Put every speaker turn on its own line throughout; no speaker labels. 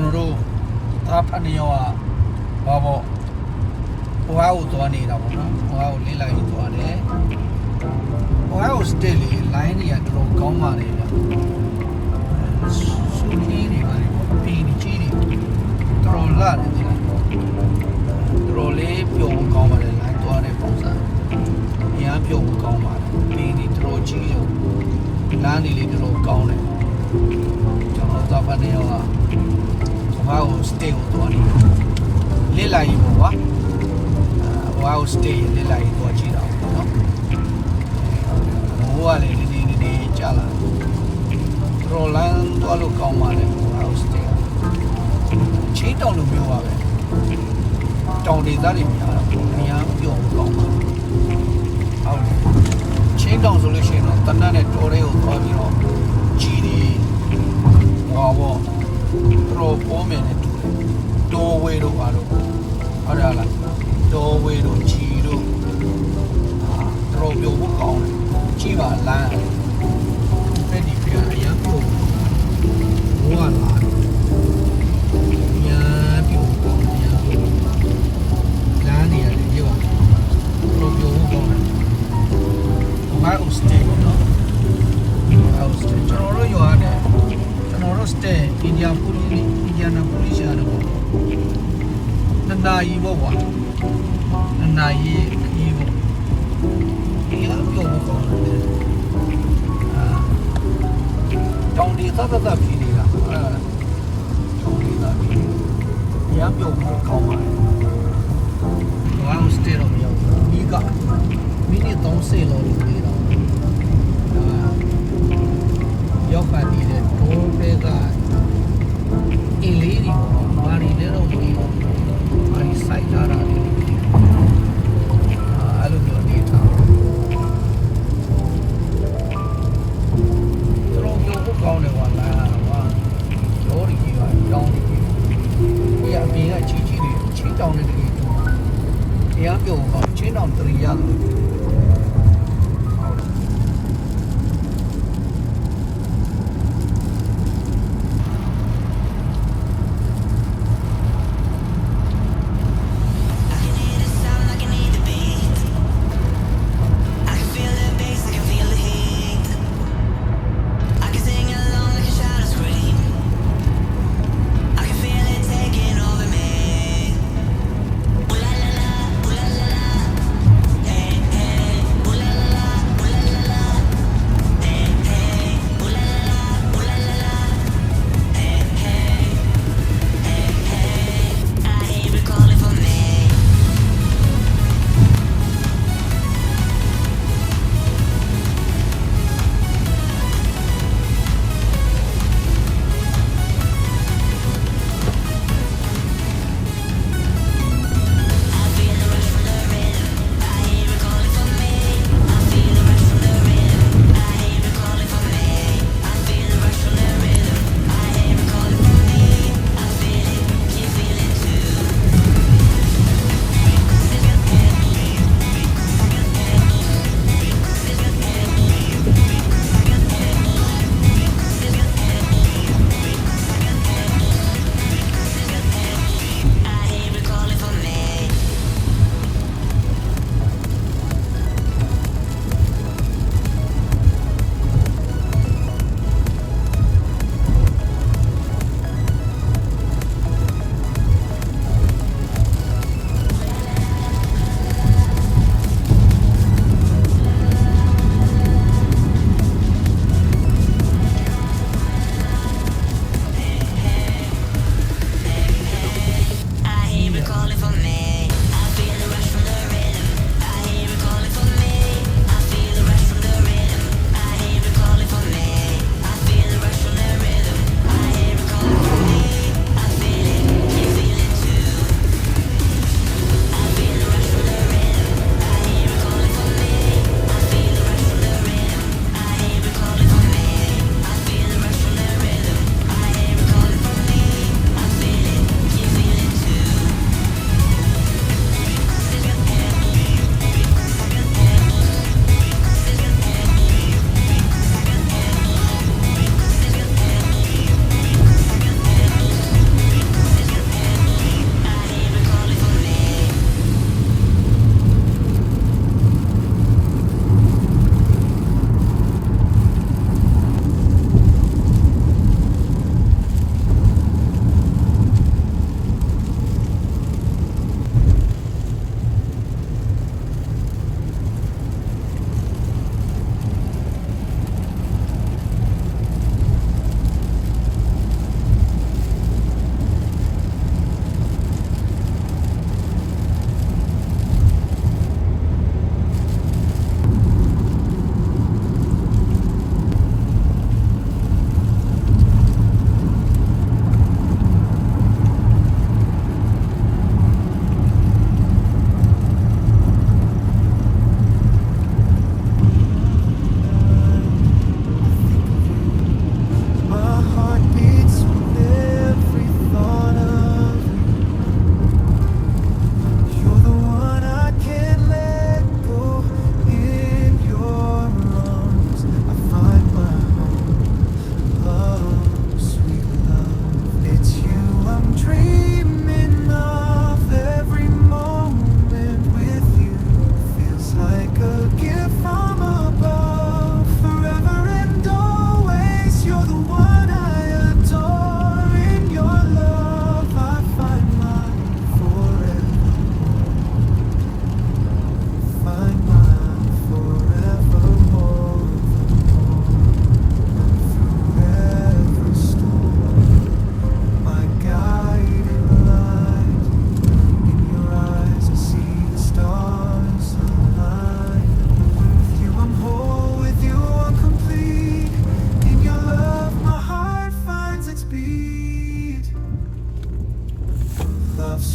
တော်တို့သားဖတ်နေရောဘာပေါ့ဟိုဟာကိုသွားနေတာပေါ့နော်ဟိုဟာကိုလေးလိုက်ပြီးသွားတယ်ဟိုဟာကို still လေး line တွေကတော်တော်ကောင်းပါလေဗျစူးကြီးတွေပါလေပင်ကြီးတွေတော်တော်လာတယ်ဒီလားတော်တော်လေးပြုံးကောင်းပါလေ line သွားတဲ့ပုံစံအများပြုံးကောင်းပါလေပင်တွေတော်တော်ကြီးရောလမ်းတွေလေးတော်တော်ကောင်းတယ်ကျွန်တော်သားဖတ်နေရောဟာကို stay ကိုသွားနေလေးလိုက်ပြီပေါ့ကွာဟိုကို stay လေးလိုက်သွားကြည့်တော့နော်ဟိုကလည်းဒီကြာလာတော်လန်းသွားလို့ကောင်းပါလေဟိုကို stay ချင်းတောင်လိုမျိုးပါပဲတောင်ဒေသတွေများတော့အများပြောကောင်းပါဟုတ်ချင်းတောင်ဆိုလို့ရှိရင်တော့တနတ်နဲ့တော်တွေကိုသွားပြီးတော့ကြီးနေဟောပေါ့တော်ပေါ်မယ်နဲ့တော်ဝေးတို့ပါတော့ဟုတ်တယ်လားတော်ဝေးတို့ကြီးတို့တော်ပြုံးဖို့ကောင်းတယ်ကြီးပါလမ်းအဲ့ဒီပြန်ရမ်းပြုံးဘဝလာရမ်းပြုံးကောင်းရမ်းပြုံးလမ်းနေရတယ်ဒီပါတော်ပြုံးဖို့ကောင်းတယ်ဘာလို့ stay နော်ဘာလို့ stay ကျွန်တော်တို့ရွာနဲ့ကျွန်တော်တို့ stay Indianapolis ရတယ်နနာယီပေါ့ကွာနနာယီခီးပေါ့ဒီကပြောဖို့ကောင်းတယ်တောင်ဒီသတ်ပြီးနေတာတောင်ဒီသတ်ပြီးရမ်းပြောဖို့ကောင်းပါတယ်ဘာလို့ stay တော့မရောက်ဘူးဒီကမိနစ်30လောက်လို့ပြီးတော့ရောက်ပါသေးတယ်ဒိုးတွေကအင်းလေးတွေဘာတွေလဲတော့မသိဘူးဘာတွေစိုက်ထားတာလဲအဲ့လိုမျိုးနေတာတော်ပြောဖို့ကောင်းတယ်ကွာလားဟာတော်ရီကြီးပါတောင်းကြီးဒီအပြင်ကကြီးကြီးတွေချင်းတောင်းနေတယ်တရားပြောဖို့ချင်းတောင်းတရီရတယ်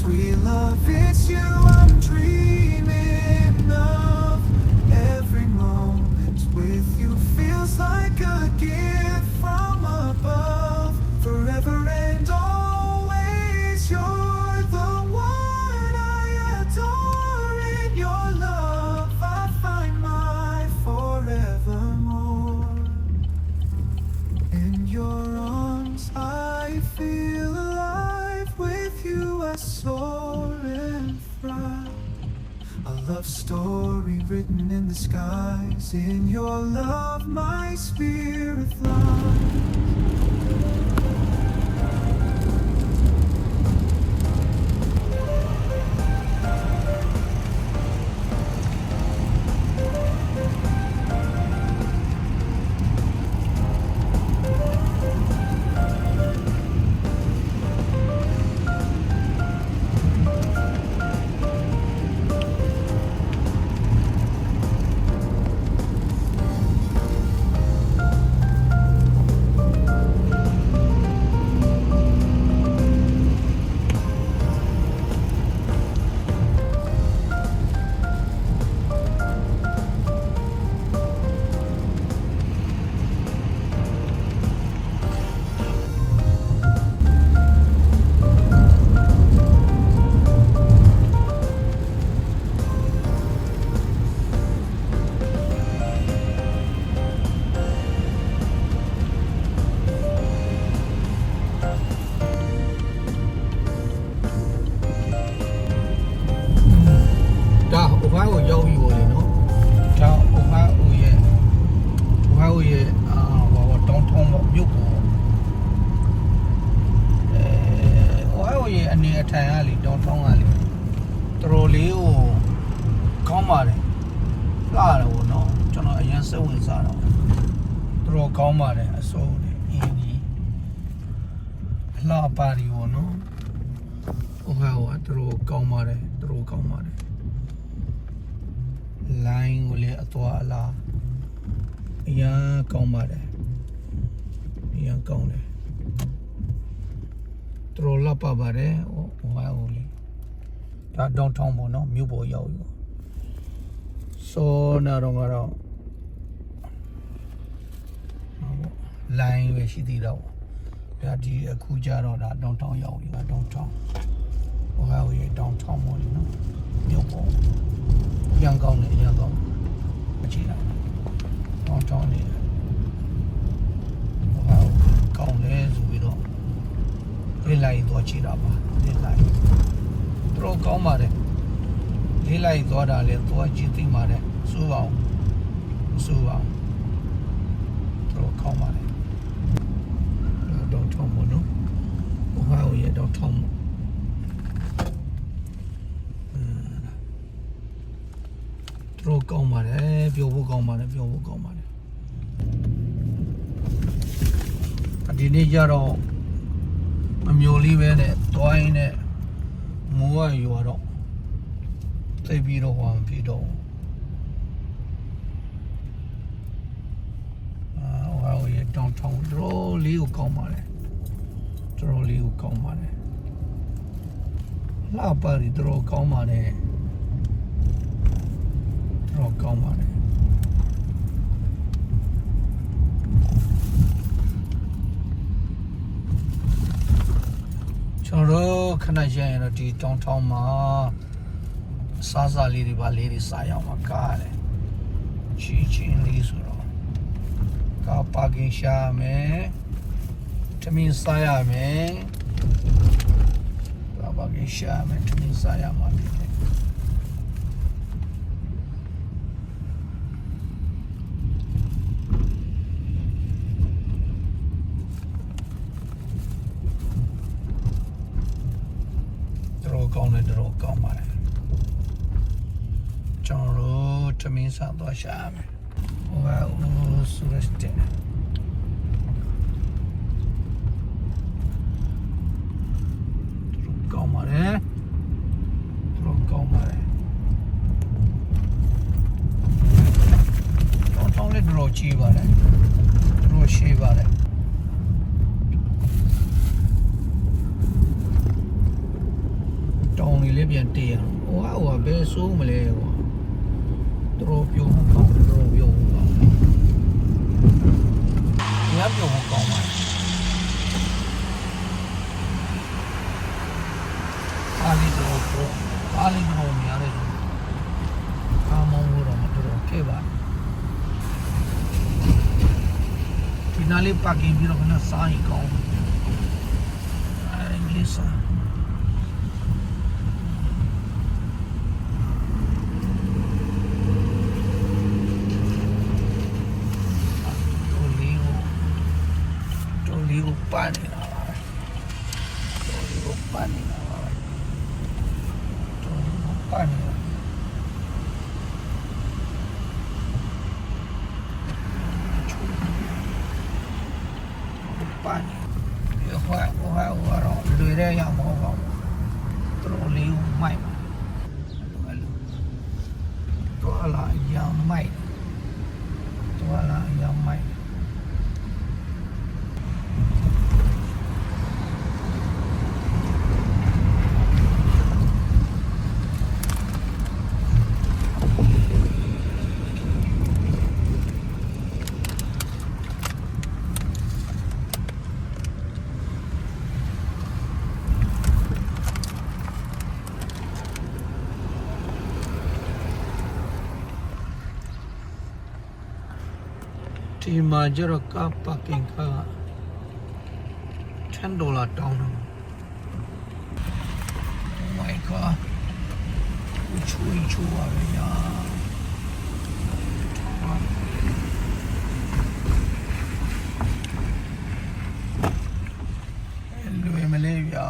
sweet love, it's you I'm dreaming of. Every moment with you feels like a gift from above. Forever and always, you're the one I adore. In your love, I find my forevermore. In your arms, I feel alive. With you, I soar and thrive. A love story written in the skies. In your love, my spirit flies.
ဒါအိုဟိုင်းကိုရောက်ပြီပေါ့လေနော်ဒါအိုဟိုင်းရဲ့ဟိုတောင်းထုံးပေါ့မြို့ပေါ့အိုဟိုင်းရဲ့အနေအထိုင်ကလေတောင်းထုံးကလေတော်လေးကိုကောင်းပါတယ်လှတယ်ပေါ့နော်ကျွန်တော်အရင်စိတ်ဝင်စားတော့တော်ကောင်းပါတယ်အစိုးနဲ့အင်းကြီးအလှပါရီပေါ့နော်အိုဟိုင်းကတော်ကောင်းပါတယ်တော်ကောင်းပါတယ်လိုင်းကိုလည်းအသွားအလားအရင်ကောင်းပါတယ်အရင်ကောင်းတယ်တော်လာပါပါတယ်ဟိုဟိုလေဒါ downtown ပေါ့နော်မြို့ပေါ်ရောက်ပြီဆိုနာတော့ကတော့လိုင်းပဲရှိသေးတော့ဒါဒီအခုကြတော့ဒါ downtown ရောက်ပြီဒါ downtown ဟိုရဲ့ downtown ပေါ့နော်မြို့ပေါ်ရန်ကောင်းတယ်ရန်ကောင်းအချိန်လိုက်တောင်းနေတယ်ဟောကောင်းလဲဆိုပြီးတော့လေးလိုက်တော့ခြေတာပါလေးလိုက်တော့ကောင်းပါတယ်လေးလိုက်သွားတာလဲသွားကြည့်သိမှာတဲ့စိုးပါအောင်စိုးပါတော့ကောင်းပါတယ်တော့ထုံးမလို့ဟောရဲ့တော့ထုံးတော့ကောင်းပါတယ်ပြောဖို့ကောင်းပါတယ်ပြောဖို့ကောင်းပါတယ်ဒီနေ့ကျတော့အမျိုးလေးပဲနဲ့တွိုင်းနဲ့မိုးရရွာတော့သိပြီးတော့ဟောပြီးတော့ဟောရဲ့တောင်းထောင်းတော်လေးကိုကောင်းပါတယ်တော်လေးကိုကောင်းပါတယ်လှပါရီတော်ကောင်းပါတယ်တော့ကောင်းပါတယ်ကျွန်တော်ခဏရရင်တော့ဒီတောင်းထောင်းမှာစားစားလေးတွေပါလေးတွေစားရအောင်ကားတယ်ချင်းလေးဆိုတော့ကားပါကင်ရှာမယ်ထမင်းစားရမယ်ကားပါကင်ရှာမယ်ထမင်းစားရမှာဖြစ်တယ်ကောင်းတယ်တော့ကောင်းပါတယ်ကျွန်တော်တို့ထမင်းစားတော့ရှာမယ်ဟိုကဆူရစတဲ့ကောင်းပါတယ်တော့ကောင်းပါတယ်တောင်းလေးတော့ကြီးပါတယ်တော့ရှိပါတယ်တော လေးပြန်တေးအောင်ဟိုကဘယ်ဆိုးမလဲကွာတော်ပြုံးကောင်းတော်ပြုံးကောင်းညပြုံးကောင်းပါအားလေးတော့များတယ်အားမောင်းတော့မတော်ခဲ့ပါဒီနားလေးပါကင်ပြီးတော့ခဏစားရင်ကောင်းအင်္ဂလိပ်စာ Pani na pani na pani pani yo hoa ro lười ra ya mo ko tro liu mai to la ya maiဒီမှာကျတော့ကားပါကင်က$10တောင်းတယ် Oh my god ချူပါပဲညာလွယ်မလေးဗျာ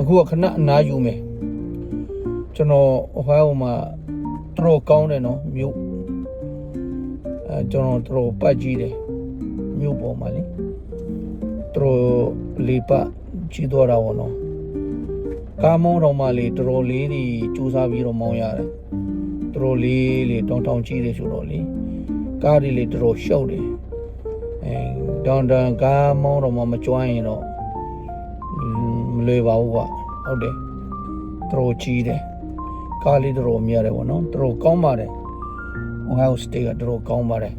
အခုကခဏအနားယူမယ်ကျွန်တော်ဟိုမှာတော်ကောင်းတယ်နော်မြို့ကျွန်တော်တော်ပတ်ကြည့်တယ်မြို့ပေါ်မှာလေတော်လေးပတ်ကြည့်တော့တာပေါ့နော်ကားမောင်းတော်မှလေတော်လေးတွေစူးစားပြီးတော့မောင်းရတယ်တော်လေးလေတောင်းကြည့်တယ်ဆိုတော့လေကားတွေလေတော်ရှုပ်တယ်တောင်းကားမောင်းတော်မှမကြွရင်တော့မလွယ်ပါဘူးကွာဟုတ်တယ်တော်ကြီးတယ်ကားလေးတော်မြရတယ်ပေါ့နော်တော်ကောင်းပါတယ်ဟိုဟောက်စတေးကတော်ကောင်းပါတယ်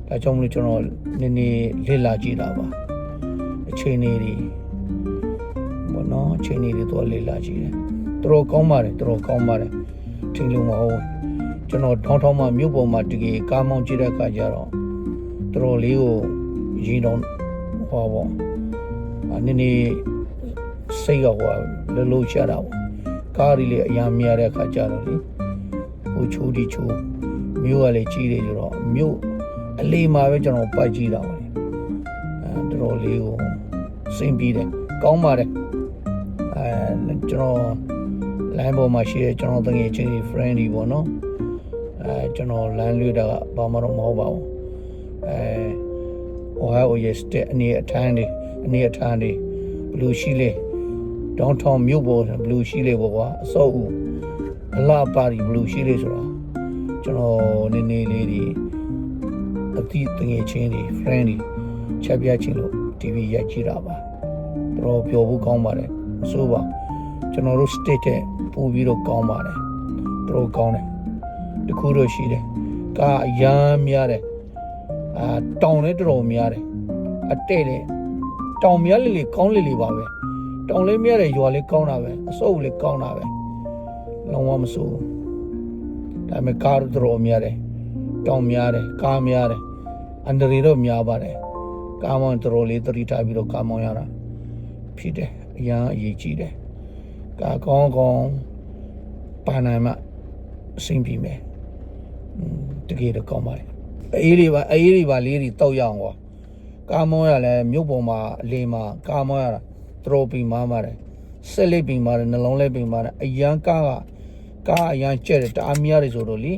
ဒါကြောင့်မလို့ကျွန်တော်နည်းနည်းလေ့လာကြည့်တာပါအချိန်လေးတွေဘောနော်အချိန်လေးတွေတော့လေ့လာကြည့်တယ်တော်ကောင်းပါတယ်တော်ကောင်းပါတယ်ထင်လို့မဟုတ်ကျွန်တော်ထောင်းထောင်းမှမြို့ပေါ်မှာတကယ်ကားမောင်းကြည့်တဲ့အခါကျတော့တော်လေးကိုရင်တော့ဟောပေါ့နည်းနည်းစိတ်ကဟောလှချတာပေါ့ကားရီလေအရာမြရတဲ့အခါကျတော့လေဟိုချိုးတီချိုးမြို့ကလည်းကြီးတယ်ဆိုတော့မြို့အလေးမှာပဲကျွန်တော်ပတ်ကြည့်တာပါလေတော်လေးကိုစိမ့်ပြီးတယ်ကောင်းပါတယ်ကျွန်တော် line ပေါ်မှာရှိတဲ့ကျွန်တော်တငယ်ချင်းတွေ friend တွေပေါ့နော်ကျွန်တော် line လွှဲတာကဘာမှတော့မဟုတ်ပါဘူးOhio yes အနေအထားတွေဘယ်လိုရှိလဲdowntown မြို့ပေါ်ဘယ်လိုရှိလဲပေါ့ကွာအစောက်ဦးအလားပါရီဘယ်လိုရှိလဲဆိုတာကျွန်တော်နည်းနည်းလေးတွေအတိတငယ်ချင်းတွေ friend တွေချက်ပြချင်းလို့ TV ရိုက်ကြည့်တာပါတော်ပျော်ဖို့ကောင်းပါတယ်ဆိုပါကျွန်တော်တို့ state တဲ့ပို့ပြီးတော့ကောင်းပါတယ်တော်ကောင်းတယ်တခုတော့ရှိတယ်ကားအရမ်းများတယ်တောင်လည်းတော်များတယ်အတဲ့တယ်တောင်များလေးကောင်းလေးပါပဲတောင်လေးများတယ်ရွာလေးကောင်းတာပဲအစုပ်လေးကောင်းတာပဲလုံးဝမစိုးဒါပေမဲ့ကားတော်များတယ်တောင်များတယ်ကားများတယ်အန်ဒရီတော့များပါတယ်ကားမောင်းတော်လေးတတိထားပြီးတော့ကားမောင်းရတာဖြစ်တယ်အရန်အရေးကြီးတယ်ကားကောင်းပါနိုင်မှအဆင်ပြေမယ်တကယ်တော့ကောင်းပါတယ်အေးတွေပါလေးတွေတောက်ရအောင်ကွာကားမောင်းရလဲမြို့ပေါ်မှာအလေးမှာကားမောင်းရတာတော်ပီမားပါတယ်ဆက်လေးပီမားတယ်နှလုံးလေးပီမားတယ်အရန်ကားအရန်ကျက်တယ်တအားများတယ်ဆိုတော့လေ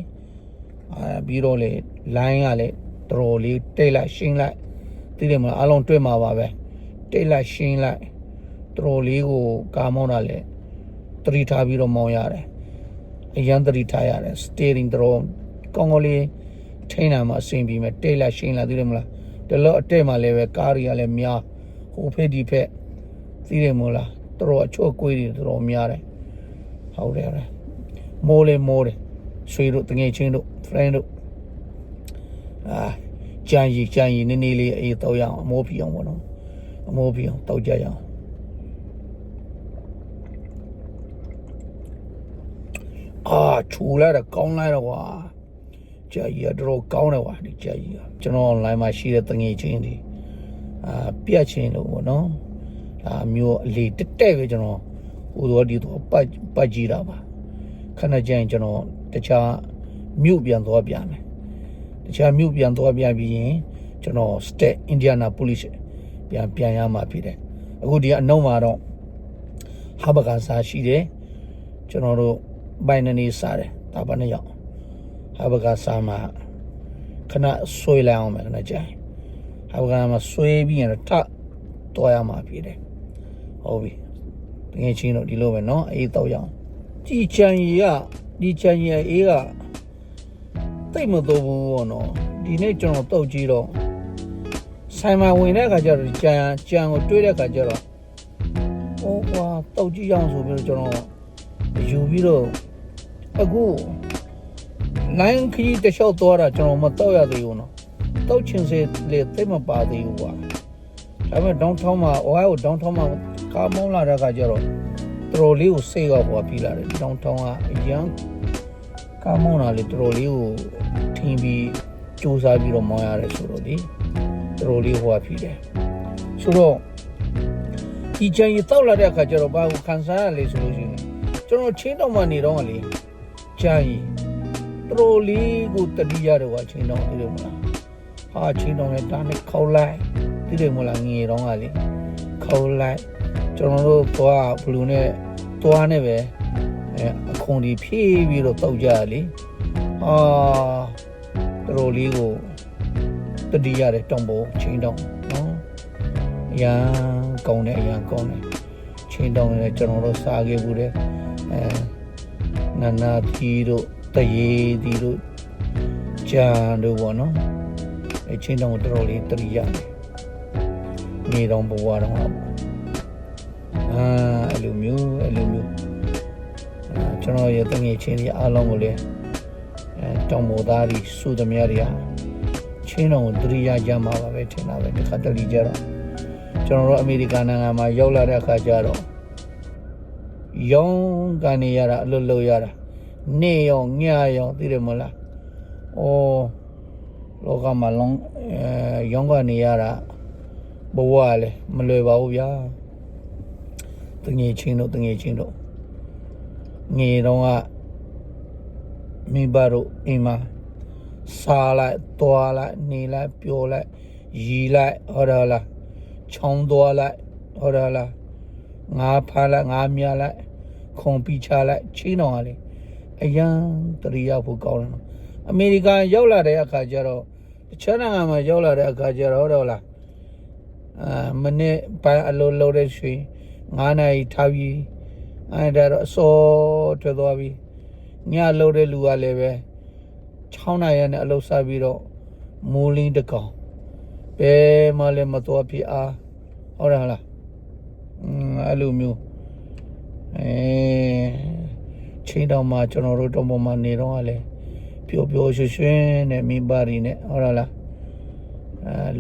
ပြီးတော့လေ line ကလည်းတော်လေးတိတ်လိုက်ရှင်းလိုက်သိတယ်မလားအလုံးတွေ့မှာပါပဲတိတ်လိုက်ရှင်းလိုက်တော်လေးကိုကားမောင်းတာလေတတိထားပြီးတော့မောင်းရတယ်အရန်တတိထားရတယ် steering တော်ကောင်းလေးထိန်းတာမှအဆင်ပြေမယ်တိတ်လိုက်ရှင်းလိုက်သိတယ်မလားတလို့အတက်မှာလည်းပဲကားတွေကလည်းများဟိုဖက်ဒီဖက်သိတယ်မလားတော်အချို့ကွေးတွေတော်များတယ်ဟုတ်တယ်မိုးတယ်ဆွေတို့တငယ်ချင်းတို့ friend တို့ကြံရီနည်းနည်းလေးအေးတော့ရအောင်အမိုးပြအောင်ပေါ့နော်အမိုးပြအောင်တောက်ကြရအောင်ချူလာတော့ကောင်းလိုက်တော့ကွာကြာကြီးကတော်ကောင်းတယ်ကွာဒီကြာကြီးကကျွန်တော် online မှာရှိတဲ့တငယ်ချင်းတွေပြတ်ချင်းလို့ပေါ့နော်မျိုးအလေးတက်ပဲကျွန်တော်ဟိုတော့ဒီတော့ပတ်ကြည့်တာပါခဏကျရင်ကျွန်တော်တခြားမြို့ပြန်သွားပြန်မယ်တခြားမြို့ပြန်သွားပြန်ပြီးရင်ကျွန်တော် state Indianapolis ပြန်ရမှာဖြစ်တယ်အခုဒီကအနောက်မှာတော့ဟာဘဂန်စာရှိတယ်ကျွန်တော်တို့ဘိုင်နနေစားတယ်ဒါပါနဲ့ရောက်ဟာဘဂန်စာမှာခဏဆွေးလိုက်အောင်မယ်ခဏကျရင်ဟာဘဂန်မှာဆွေးပြီးရင်ထတော့ရမှာဖြစ်တယ်ဟုတ်ပြီတကယ်ချင်းတော့ဒီလိုပဲเนาะအေးတော့ရအောင်ဒီချန်ကြီးအေးကတိတ်မတော့ဘူးပေါ့နော်ဒီနေ့ကျွန်တော်တုတ်ကြည့်တော့ဆိုင်မှာဝင်တဲ့အခါကျတော့ကြံကိုတွေးတဲ့အခါကျတော့ဟိုကွာတုတ်ကြည့်အောင်ဆိုပြီးတော့ကျွန်တော်ယူပြီးတော့အခု line ခရီးတစ်လျှောက်သွားတာကျွန်တော်မတော့ရသေးဘူးနော်တုတ်ချင်စေလေတိတ်မပါသေးဘူးကွာဒါပေမဲ့ downtown မှာ Ohio downtown မှာကားမောင်းလာတဲ့အခါကျတော့တော်လေးကိုစိတ်ကောက်ပေါ်ပြီးလာတယ် downtown ကအရန်ကားမောင်းလာလေတော်လေးကိုထင်းပြီးစူးစမ်းပြီးတော့မောင်းရတယ်ဆိုတော့လေတော်လေးဟိုဖြစ်တယ်ဆိုတော့ဒီချင်ရတောက်လာတဲ့အခါကျတော့ဘာကိုခံစားရလဲဆိုလို့ရှိရင်ကျွန်တော်ချင်းတော့မှနေတော့လေချင်ရတော်လေးကိုတတိယတော့ချင်းတော့သိတယ်မလားဟာချင်းတော့လည်းဒါနဲ့ခေါက်လိုက်သိတယ်မလားငေတော့ကလေခ ခုတ်လိုက်ကျွန်တော်တို့သွားဘလူးနဲ့သွားနဲ့ပဲအခုံဒီဖြည့်ပြီးတော့တောက်ကြရလေတော်တော်လေးကိုတတိရတယ်တောင်ပေါ်ချင်းတောင်နော်အရန်ကောင်းတယ်အရန်ကောင်းတယ်ချင်းတောင်နဲ့ကျွန်တော်တို့စားခဲ့ဘူးတဲ့နာနာတီတို့တရေတီတို့ဂျန်တို့ပေါ့နော်အချင်းတောင်တော်တော်လေးတတိရတယ်နေတောင်ဘဝတော့အဲ့လိုမျိုးကျွန်တော်ရဲ့တငယ်ချင်းတွေအားလုံးကိုလည်းတောင်ပေါ်သားတွေစုသမျှတွေကချင်းတော်ကိုတတိယကြမှာပါပဲထင်တာပဲတစ်ခါတလေကြတော့ကျွန်တော်တို့အမေရိကန်နိုင်ငံမှာရောက်လာတဲ့အခါကျတော့ရောင်းကနေရတာအလုပ်လုပ်ရတာနေရောညရောသိတယ်မလားလောကမှာလုံးရောင်းကနေရတာဘဝလည်းမလွယ်ပါဘူးဗျာတငယ်ချင်းတို့ငယ်တော့ကမိဘတို့အိမ်မှာစားလိုက်သွားလိုက်နေလိုက်ပျော်လိုက်ရီလိုက်ဟုတ်တယ်လားချောင်းသွားလိုက်ဟုတ်တယ်လားငါဖားလိုက်ငါမြလိုက်ခုံပီချလိုက်ချင်းတော်ကလေအရန်တရိယာဖို့ကောင်းတယ်အမေရိကန်ရောက်လာတဲ့အခါကျတော့တခြားနိုင်ငံမှာရောက်လာတဲ့အခါကျတော့ဟုတ်တယ်လားမနေ့ပိုင်းအလိုလုပ်တဲ့ရွှေ9 နာရီထားပြီးအဲ့ဒါတော့အစောထွက်သွားပြီးညလုပ်တဲ့လူကလည်းပဲ6 နာရီနဲ့အလုပ်စားပြီးတော့မိုးလင်းတကောင်ဘယ်မှလည်းမတော်ဖြစ်အားဟုတ်တယ်လားအဲ့လိုမျိုးချင်းတောင်မှာကျွန်တော်တို့တောင်ပေါ်မှာနေတော့လည်းပျော်ပျော်ရွှင်ရွှင်နဲ့မိဘတွေနဲ့ဟုတ်လား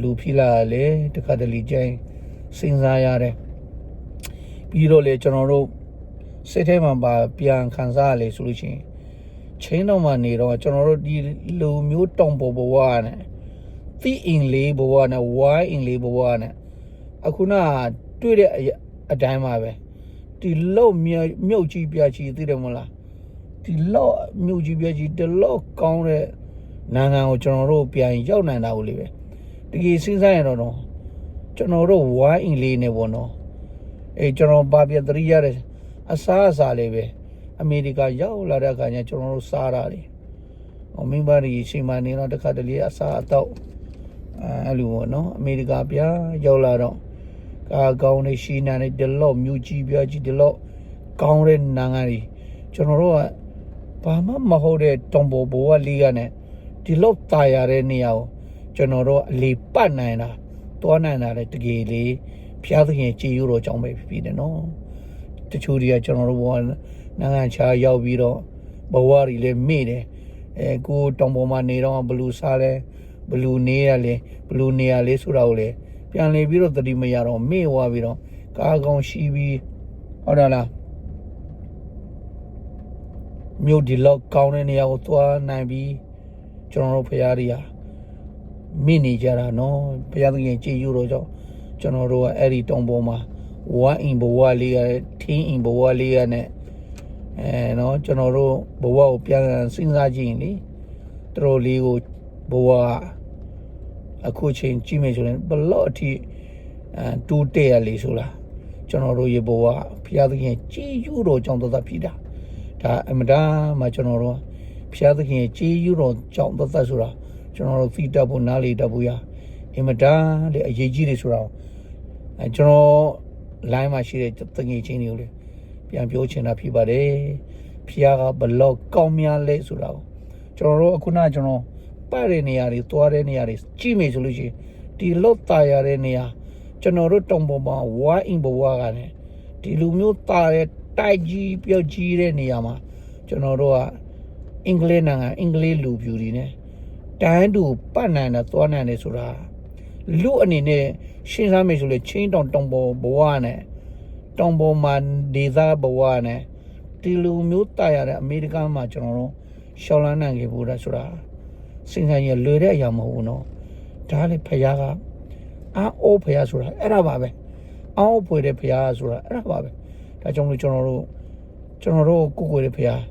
လူဖြစ်လာလေတခါတလေကျရင်စဉ်းစားရတယ်ပြီးတော့လေကျွန်တော်တို့စိတ်ထဲမှာပါပြန်ခံစားရလေဆိုလို့ရှိရင်ချင်းတော်မှာနေတော့ကျွန်တော်တို့ဒီလူမျိုးတောင်ပေါ်ဘဝနဲ့သီအင်လေးဘဝနဲ့ဝိုင်းအင်လေးဘဝနဲ့အခုနတွေ့တဲ့အတိုင်းပါပဲဒီလောက်မြုပ်ကြီးပြကြီးသိတယ်မလားဒီလောက်မြုပ်ကြီးပြကြီးဒီလောက်ကောင်းတဲ့နိုင်ငံကိုကျွန်တော်တို့ပြန်ရောက်နိုင်တာကိုလေပဲတကယ်စဉ်းစားရတော့ကျွန်တော်တို့ဝိုင်းအင်လေးနဲ့ပေါ့နော်ကျွန်တော်ပါပြတရိရတဲ့အစားလေးပဲအမေရိကရောက်လာတဲ့အခါကျကျွန်တော်တို့စားတာလေမင်းပါရီရှိမှနေတော့တခါတလေအစားအတော့အဲ့လိုပေါ့နော်အမေရိကပြရောက်လာတော့ကာကောင်းနေရှိနေတယ်ဒီလောက်မြူကြီးပြကြီးဒီလောက်ကောင်းတဲ့နိုင်ငံကြီးကျွန်တော်တို့ကဘာမှမဟုတ်တဲ့တောင်ပေါ်ဘဝလေးကနဲ့ဒီလောက်တာရတဲ့နေရာကိုကျွန်တော်တို့အလေးပတ်နိုင်တာတွားနိုင်တာလေတကယ်လေးဖျားသခင်ကြည်ယူတော်ကြောင်းပဲဖြစ်တယ်နော်တချို့တွေကကျွန်တော်တို့ဘဝနိုင်ငံခြားရောက်ပြီးတော့ဘဝတွေလည်းမေ့တယ်ကိုတောင်ပေါ်မှာနေတော့ဘလူးစားလဲဘလူးနေရလဲဘလူးနေရလဲဆိုတာကိုလေပြန်လေပြီးတော့တတိမရတော့မေ့သွားပြီးတော့ကားကောင်းရှိပြီးဟုတ်တယ်လားမြို့ဒီလောက်ကောင်းတဲ့နေရာကိုသွားနိုင်ပြီးကျွန်တော်တို့ဖရားတွေကမိနေကြတာနော်ဖရားသခင်ကြည်ယူတော့ကြောင့်ကျွန်တော်တို့ကအဲ့ဒီတောင်ပေါ်မှာဝိုင်းအင်ဘဝလေးရထင်းအင်ဘဝလေးရနဲ့နော်ကျွန်တော်တို့ဘဝကိုပြန်စဉ်းစားကြည့်ရင်လေတော်လေးကိုဘဝအခုချိန်ကြည့်မယ်ဆိုရင်ဘလို့အထိတိုးတက်ရလေဆိုလားကျွန်တော်တို့ရေဘဝဖျားသခင်ကြည်ယူတော်ကြောင့်သက်ဖြစ်တာဒါအမဒါမှကျွန်တော်တို့ဖျားသခင်ကြည်ယူတော်ကြောင့်သက်ဆိုတာကျွန်တော်တို့သိတတ်ဖို့နားလေတတ်ဖို့ရအမဒါလေအရေးကြီးတယ်ဆိုတော့ကျွန်တော်လိုင်းမှာရှိတဲ့တငယ်ချင်းတွေကိုလေပြန်ပြောချင်တာဖြစ်ပါတယ်ဖျားကဘလို့ကောင်းများလဲဆိုတာကိုကျွန်တော်တို့အခုနကျွန်တော်ပတ်တဲ့နေရာတွေသွားတဲ့နေရာတွေကြည့်မယ်ဆိုလို့ရှိရင်ဒီလောက်တာရတဲ့နေရာကျွန်တော်တို့တောင်ပေါ်မှာဝိုင်းအင်ဘဝကလည်းဒီလူမျိုးတာတဲ့တိုက်ကြီးပြောကြီးတဲ့နေရာမှာကျွန်တော်တို့ကအင်္ဂလိပ်နိုင်ငံအင်္ဂလိပ်လူပြူတွေနဲ့တန်းတူပတ်နိုင်တာသွားနိုင်တယ်ဆိုတာလူအနေနဲ့ရှင်းစားမယ်ဆိုလို့ချင်းတောင်ပေါ်ဘဝနဲ့တောင်ပေါ်မှာဒေသဘဝနဲ့ဒီလူမျိုးတာရတဲ့အမေရိကန်မှာကျွန်တော်တို့ရှောင်းလန်းနိုင်ခဲ့ဘူးလားဆိုတာစဉ်းစားရင်လွယ်တဲ့အရာမဟုတ်ဘူးနော်ဒါလေဖယားကအိုးဖယားဆိုတာအဲ့ဒါပါပဲအောက်ဖွေတဲ့ဖယားဆိုတာအဲ့ဒါပါပဲဒါကြောင့်လို့ကျွန်တော်တို့ကိုကိုတဲ့ဖယား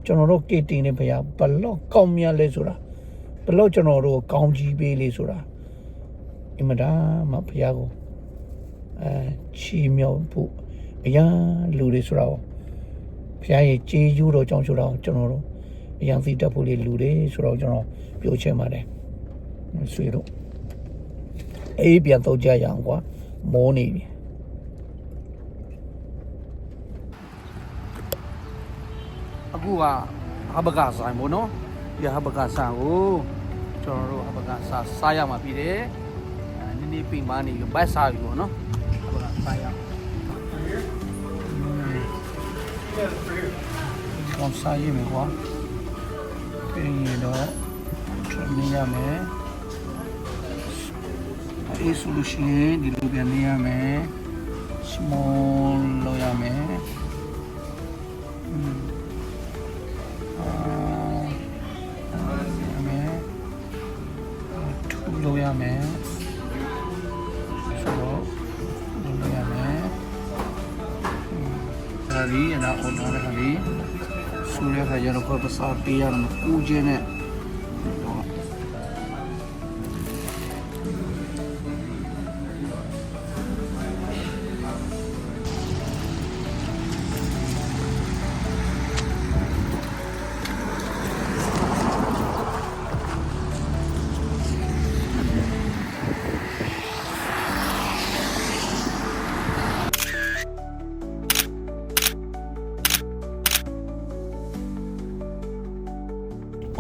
ကျွန်တော်တို့ကေတင်တဲ့ဖယားဘလောက်ကောင်းမြတ်လဲဆိုတာဘလောက်ကျွန်တော်တို့ကောင်းကြီးပေးလေဆိုတာအင်မတန်မှဖယားကို ချီမြောက်ဖို့အရန်လူတွေဆိုတော့ဘုရားရဲ့ကြေးကျူးတော်ကြောင့်ဆိုတော့ကျွန်တော်တို့အရန်သိတတ်ဖို့လေးလူတွေဆိုတော့ကျွန်တော်ပြောချင်ပါတယ်ဆွေတို့အေးပြန်တော့ကြရအောင်ကွာမောနေပြီအခုကဟဘကဆိုင်ပေါ့နော်ဒီဟဘကဆိုင်ကိုကျွန်တော်တို့ဟဘကစားရမှာပြည်တယ်နည်းနည်းပြင်ပါနေဘတ်စားပြီပေါ့နော်ဟဘကစားရကောင်းစားရမယ်ကွာပြင်ရတော့ကျွန်တော်ရမယ်အေးဆိုလို့ရှိရင်ဒီလိုပြန်နေရမယ် small လောက်ရမယ်လို့ရမယ်ဆိုတော့လို့ရမယ်ဒါဒီအနာအော်ဒါရခါလေးဆူရခါရတော့ပစာပေးရမှာကူးခြင်းနဲ့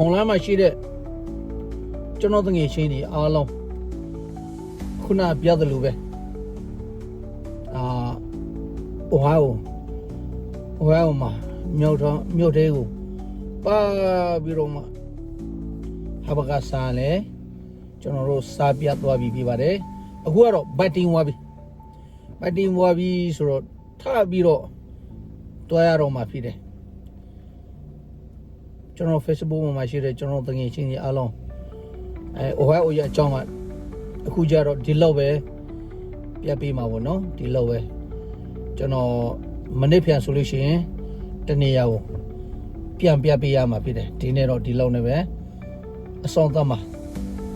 online မှာရှိတဲ့ကျွန်တော်တငယ်ချင်းတွေအားလုံးခုနပြောသလိုပဲOhio မှာမြို့သေးကိုပါပြီးတော့မှဟဘကစားလဲကျွန်တော်တို့စားပြသွားပြီးပြပါတယ်အခုကတော့ဘတ်တင်ဝါပြီဆိုတော့ထပြီးတော့တွားရတော့မှဖြစ်တယ်ကျွန်တော် Facebook မှာရှိတဲ့ကျွန်တော်တငယ်ချင်းတွေအားလုံးOhio ရဲ့အကြောင်းကအခုကျတော့ဒီလောက်ပဲပြပေးမှာပေါ့နော်ဒီလောက်ပဲကျွန်တော်မနေ့ပြန်ဆိုလို့ရှိရင်တနေ့ရအောင်ပြန်ပြပေးရမှာဖြစ်တယ်ဒီနေ့တော့ဒီလောက်နဲ့ပဲအဆောင်သတ်မှာ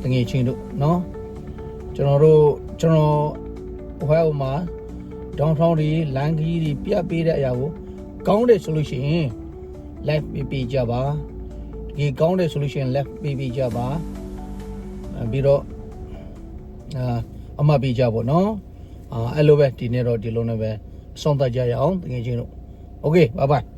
တငယ်ချင်းတို့နော်ကျွန်တော်Ohio မှာ downtown တွေလမ်းကြီးတွေပြပေးတဲ့အရာကိုကောင်းတယ်ဆိုလို့ရှိရင် live ပေးကြပါဒီကောင်းတဲ့ solution left ပေးကြပါပြီးတော့အမှတ်ပေးကြပါတော့အဲ့လိုပဲဒီနေ့တော့ဒီလိုနဲ့ပဲအဆုံးသတ်ကြရအောင်တကယ်ချင်းတို့ okay bye bye